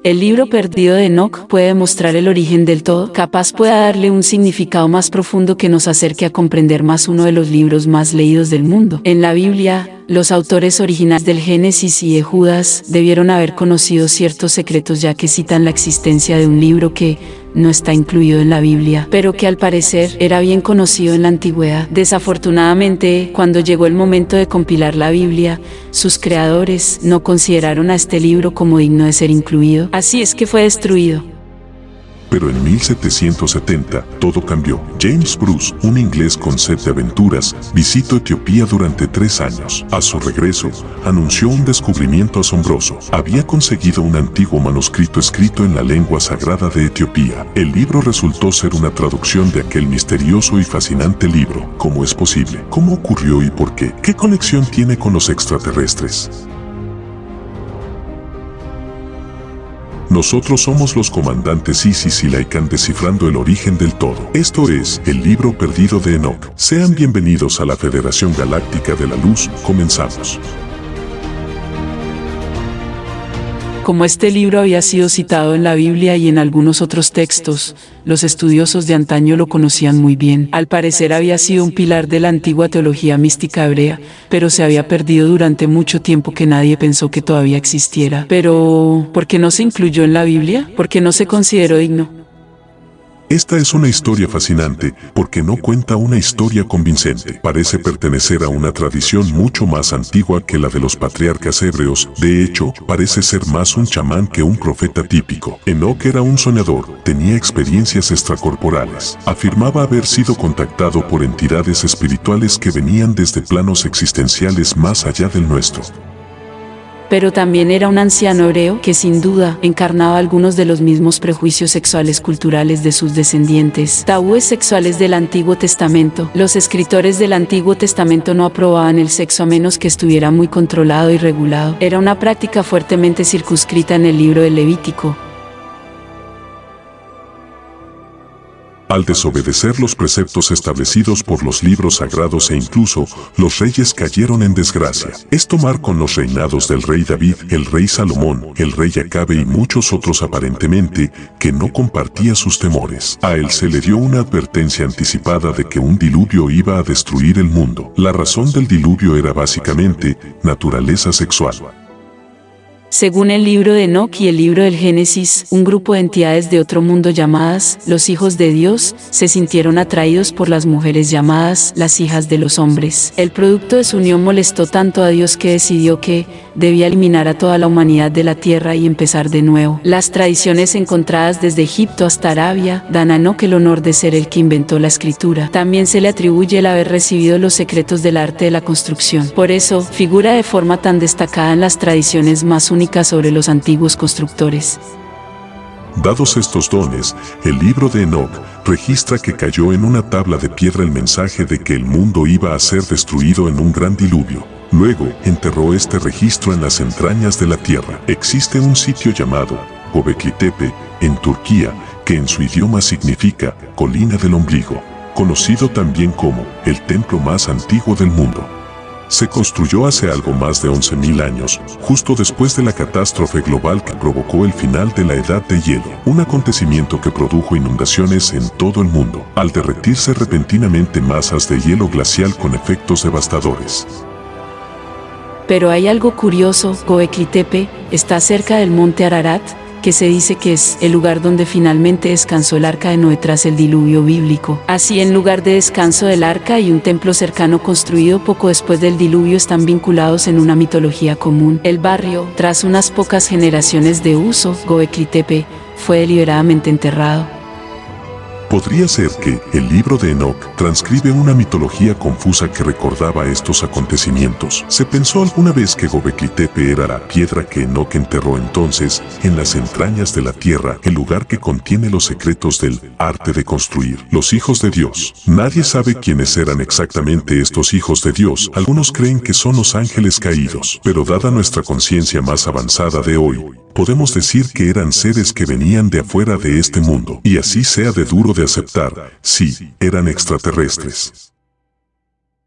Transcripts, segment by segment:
El libro perdido de Enoc puede mostrar el origen del todo, capaz pueda darle un significado más profundo que nos acerque a comprender más uno de los libros más leídos del mundo. En la Biblia, los autores originales del Génesis y de Judas debieron haber conocido ciertos secretos, ya que citan la existencia de un libro que no está incluido en la Biblia, pero que al parecer era bien conocido en la antigüedad. Desafortunadamente, cuando llegó el momento de compilar la Biblia, sus creadores no consideraron a este libro como digno de ser incluido, así es que fue destruido. Pero en 1770, todo cambió. James Bruce, un inglés con sed de aventuras, visitó Etiopía durante 3 años. A su regreso, anunció un descubrimiento asombroso. Había conseguido un antiguo manuscrito escrito en la lengua sagrada de Etiopía. El libro resultó ser una traducción de aquel misterioso y fascinante libro. ¿Cómo es posible? ¿Cómo ocurrió y por qué? ¿Qué conexión tiene con los extraterrestres? Nosotros somos los comandantes Isis y Laikan descifrando el origen del todo. Esto es El libro perdido de Enoc. Sean bienvenidos a la Federación Galáctica de la Luz. Comenzamos. Como este libro había sido citado en la Biblia y en algunos otros textos, los estudiosos de antaño lo conocían muy bien. Al parecer había sido un pilar de la antigua teología mística hebrea, pero se había perdido durante mucho tiempo que nadie pensó que todavía existiera. Pero, ¿por qué no se incluyó en la Biblia? ¿Por qué no se consideró digno? Esta es una historia fascinante porque no cuenta una historia convincente. Parece pertenecer a una tradición mucho más antigua que la de los patriarcas hebreos. De hecho, parece ser más un chamán que un profeta típico. Enoc era un soñador, tenía experiencias extracorporales. Afirmaba haber sido contactado por entidades espirituales que venían desde planos existenciales más allá del nuestro. Pero también era un anciano hebreo que sin duda encarnaba algunos de los mismos prejuicios sexuales culturales de sus descendientes. Tabúes sexuales del Antiguo Testamento. Los escritores del Antiguo Testamento no aprobaban el sexo a menos que estuviera muy controlado y regulado. Era una práctica fuertemente circunscrita en el libro del Levítico. Al desobedecer los preceptos establecidos por los libros sagrados e incluso, los reyes cayeron en desgracia. Esto marcó los reinados del rey David, el rey Salomón, el rey Acabe y muchos otros aparentemente que no compartía sus temores. A él se le dio una advertencia anticipada de que un diluvio iba a destruir el mundo. La razón del diluvio era básicamente naturaleza sexual. Según el libro de Enoc y el libro del Génesis, un grupo de entidades de otro mundo llamadas los hijos de Dios se sintieron atraídos por las mujeres llamadas las hijas de los hombres. El producto de su unión molestó tanto a Dios que decidió que debía eliminar a toda la humanidad de la tierra y empezar de nuevo. Las tradiciones encontradas desde Egipto hasta Arabia dan a Enoc el honor de ser el que inventó la escritura. También se le atribuye el haber recibido los secretos del arte de la construcción. Por eso, figura de forma tan destacada en las tradiciones más únicas sobre los antiguos constructores. Dados estos dones, el libro de Enoc registra que cayó en una tabla de piedra el mensaje de que el mundo iba a ser destruido en un gran diluvio. Luego, enterró este registro en las entrañas de la tierra. Existe un sitio llamado Göbekli Tepe, en Turquía, que en su idioma significa colina del ombligo, conocido también como el templo más antiguo del mundo. Se construyó hace algo más de 11.000 años, justo después de la catástrofe global que provocó el final de la Edad de Hielo, un acontecimiento que produjo inundaciones en todo el mundo, al derretirse repentinamente masas de hielo glacial con efectos devastadores. Pero hay algo curioso, Göbekli Tepe está cerca del monte Ararat, que se dice que es el lugar donde finalmente descansó el arca de Noé tras el diluvio bíblico. Así, en lugar de descanso del arca y un templo cercano construido poco después del diluvio están vinculados en una mitología común. El barrio, tras unas pocas generaciones de uso, Göbekli Tepe, fue deliberadamente enterrado. Podría ser que el libro de Enoc transcribe una mitología confusa que recordaba estos acontecimientos. Se pensó alguna vez que Göbekli Tepe era la piedra que Enoc enterró entonces en las entrañas de la tierra, el lugar que contiene los secretos del arte de construir. Los hijos de Dios. Nadie sabe quiénes eran exactamente estos hijos de Dios. Algunos creen que son los ángeles caídos, pero dada nuestra conciencia más avanzada de hoy, podemos decir que eran seres que venían de afuera de este mundo, y así sea de duro de aceptar, sí, eran extraterrestres.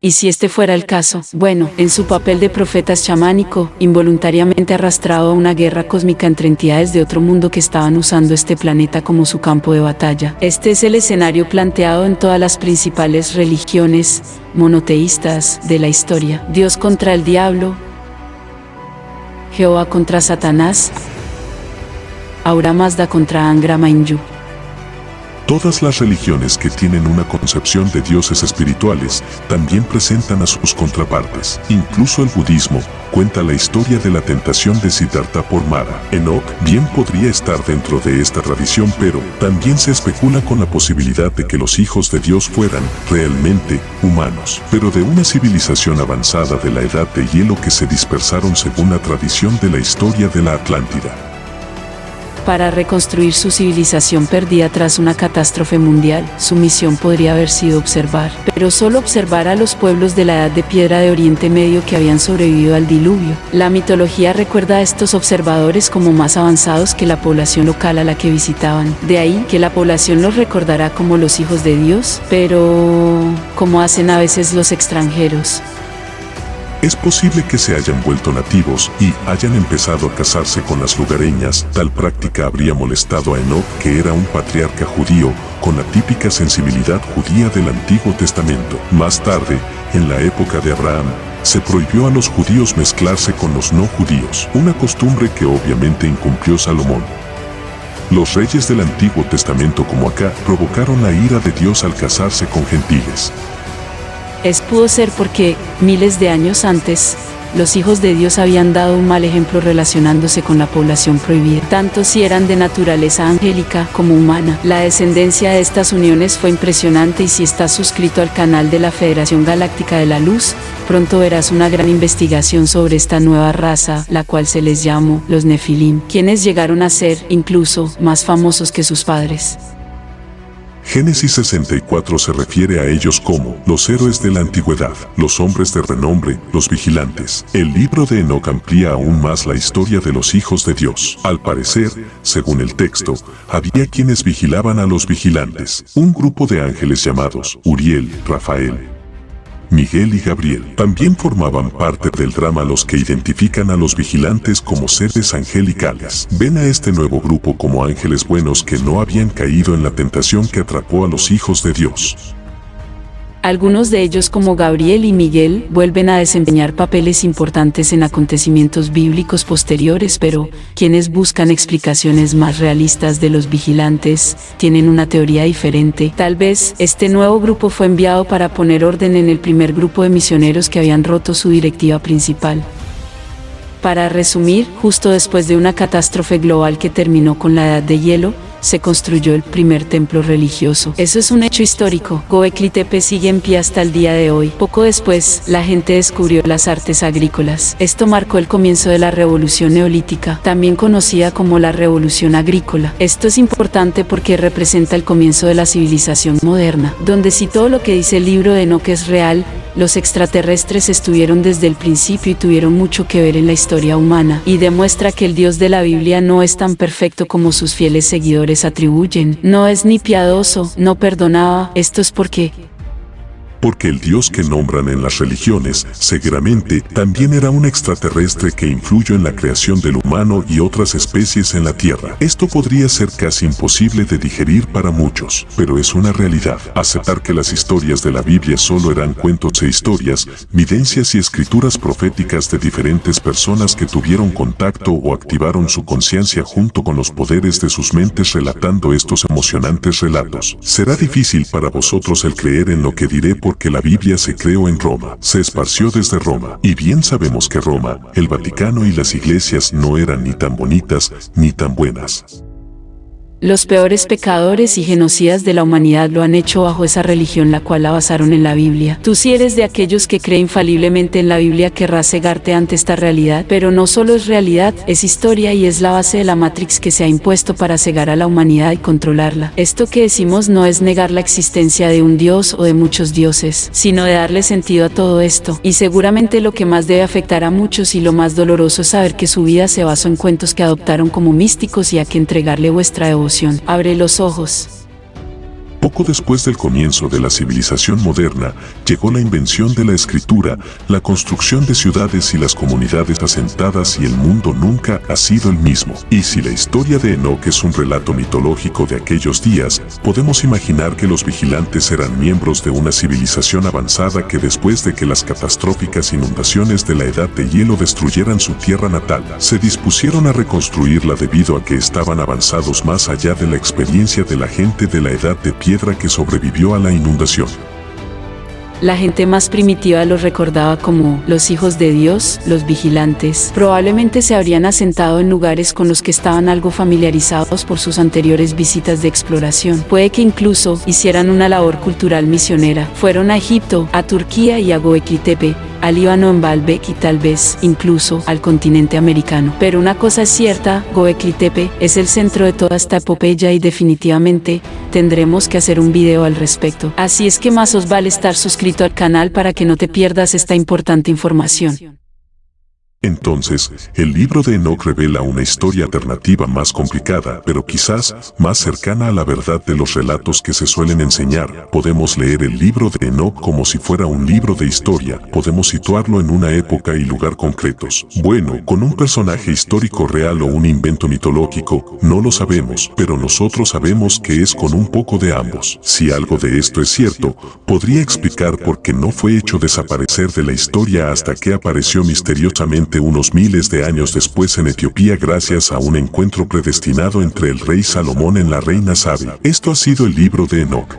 Y si este fuera el caso, bueno, en su papel de profeta chamánico, involuntariamente arrastrado a una guerra cósmica entre entidades de otro mundo que estaban usando este planeta como su campo de batalla. Este es el escenario planteado en todas las principales religiones monoteístas de la historia. Dios contra el diablo, Jehová contra Satanás, Ahura Mazda contra Angra Mainyu. Todas las religiones que tienen una concepción de dioses espirituales también presentan a sus contrapartes. Incluso el budismo cuenta la historia de la tentación de Siddhartha por Mara. Enoch bien podría estar dentro de esta tradición, pero también se especula con la posibilidad de que los hijos de Dios fueran realmente humanos, pero de una civilización avanzada de la edad de hielo que se dispersaron según la tradición de la historia de la Atlántida. Para reconstruir su civilización perdida tras una catástrofe mundial, su misión podría haber sido observar, pero solo observar a los pueblos de la Edad de Piedra de Oriente Medio que habían sobrevivido al diluvio. La mitología recuerda a estos observadores como más avanzados que la población local a la que visitaban. De ahí que la población los recordará como los hijos de Dios, pero como hacen a veces los extranjeros. Es posible que se hayan vuelto nativos y hayan empezado a casarse con las lugareñas. Tal práctica habría molestado a Enoch, que era un patriarca judío con la típica sensibilidad judía del Antiguo Testamento. Más tarde, en la época de Abraham, se prohibió a los judíos mezclarse con los no judíos, una costumbre que obviamente incumplió Salomón. Los reyes del Antiguo Testamento como acá provocaron la ira de Dios al casarse con gentiles. Pudo ser porque, miles de años antes, los hijos de Dios habían dado un mal ejemplo relacionándose con la población prohibida, tanto si eran de naturaleza angélica como humana. La descendencia de estas uniones fue impresionante y si estás suscrito al canal de la Federación Galáctica de la Luz, pronto verás una gran investigación sobre esta nueva raza, la cual se les llamó los Nefilim, quienes llegaron a ser, incluso, más famosos que sus padres. Génesis 64 se refiere a ellos como los héroes de la antigüedad, los hombres de renombre, los vigilantes. El libro de Enoch amplía aún más la historia de los hijos de Dios. Al parecer, según el texto, había quienes vigilaban a los vigilantes, un grupo de ángeles llamados Uriel, Rafael, Miguel y Gabriel. También formaban parte del drama los que identifican a los vigilantes como seres angelicales. Ven a este nuevo grupo como ángeles buenos que no habían caído en la tentación que atrapó a los hijos de Dios. Algunos de ellos, como Gabriel y Miguel, vuelven a desempeñar papeles importantes en acontecimientos bíblicos posteriores, pero quienes buscan explicaciones más realistas de los vigilantes tienen una teoría diferente. Tal vez este nuevo grupo fue enviado para poner orden en el primer grupo de misioneros que habían roto su directiva principal. Para resumir, justo después de una catástrofe global que terminó con la Edad de Hielo, se construyó el primer templo religioso. Eso es un hecho histórico. Göbekli Tepe sigue en pie hasta el día de hoy. Poco después, la gente descubrió las artes agrícolas. Esto marcó el comienzo de la revolución neolítica, también conocida como la revolución agrícola. Esto es importante porque representa el comienzo de la civilización moderna, donde si todo lo que dice el libro de Enoch es real, los extraterrestres estuvieron desde el principio y tuvieron mucho que ver en la historia humana, y demuestra que el Dios de la Biblia no es tan perfecto como sus fieles seguidores atribuyen. No es ni piadoso, no perdonaba. Esto es porque el Dios que nombran en las religiones, seguramente, también era un extraterrestre que influyó en la creación del humano y otras especies en la Tierra. Esto podría ser casi imposible de digerir para muchos, pero es una realidad. Aceptar que las historias de la Biblia solo eran cuentos e historias, vivencias y escrituras proféticas de diferentes personas que tuvieron contacto o activaron su conciencia junto con los poderes de sus mentes relatando estos emocionantes relatos. Será difícil para vosotros el creer en lo que diré porque la Biblia se creó en Roma, se esparció desde Roma, y bien sabemos que Roma, el Vaticano y las iglesias no eran ni tan bonitas ni tan buenas. los peores pecadores y genocidas de la humanidad lo han hecho bajo esa religión la cual la basaron en la Biblia. Tú si eres de aquellos que creen infaliblemente en la Biblia querrás cegarte ante esta realidad, pero no solo es realidad, es historia y es la base de la Matrix que se ha impuesto para cegar a la humanidad y controlarla. Esto que decimos no es negar la existencia de un Dios o de muchos dioses, sino de darle sentido a todo esto. Y seguramente lo que más debe afectar a muchos y lo más doloroso es saber que su vida se basó en cuentos que adoptaron como místicos y a que entregarle vuestra devoción. Abre los ojos. Poco después del comienzo de la civilización moderna, llegó la invención de la escritura, la construcción de ciudades y las comunidades asentadas, y el mundo nunca ha sido el mismo. Y si la historia de Enoc es un relato mitológico de aquellos días, podemos imaginar que los vigilantes eran miembros de una civilización avanzada que, después de que las catastróficas inundaciones de la Edad de Hielo destruyeran su tierra natal, se dispusieron a reconstruirla debido a que estaban avanzados más allá de la experiencia de la gente de la Edad de Piedra que sobrevivió a la inundación. La gente más primitiva los recordaba como los hijos de Dios, los vigilantes. Probablemente se habrían asentado en lugares con los que estaban algo familiarizados por sus anteriores visitas de exploración. Puede que incluso hicieran una labor cultural misionera. Fueron a Egipto, a Turquía y a Göbekli Tepe, al Líbano en Baalbek y tal vez, incluso, al continente americano. Pero una cosa es cierta, Göbekli Tepe es el centro de toda esta epopeya y definitivamente tendremos que hacer un video al respecto. Así es que más os vale estar suscrito al canal para que no te pierdas esta importante información. Entonces, el libro de Enoc revela una historia alternativa más complicada, pero quizás más cercana a la verdad de los relatos que se suelen enseñar. Podemos leer el libro de Enoc como si fuera un libro de historia. Podemos situarlo en una época y lugar concretos. Bueno, con un personaje histórico real o un invento mitológico, no lo sabemos, pero nosotros sabemos que es con un poco de ambos. Si algo de esto es cierto, podría explicar por qué no fue hecho desaparecer de la historia hasta que apareció misteriosamente unos miles de años después en Etiopía gracias a un encuentro predestinado entre el rey Salomón y la reina Sabi. Esto ha sido el libro de Enoc.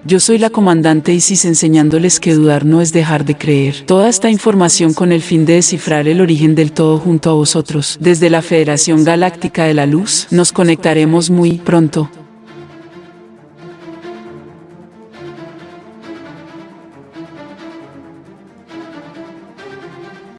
Yo soy la comandante Isis, enseñándoles que dudar no es dejar de creer. Toda esta información con el fin de descifrar el origen del todo junto a vosotros. Desde la Federación Galáctica de la Luz, nos conectaremos muy pronto.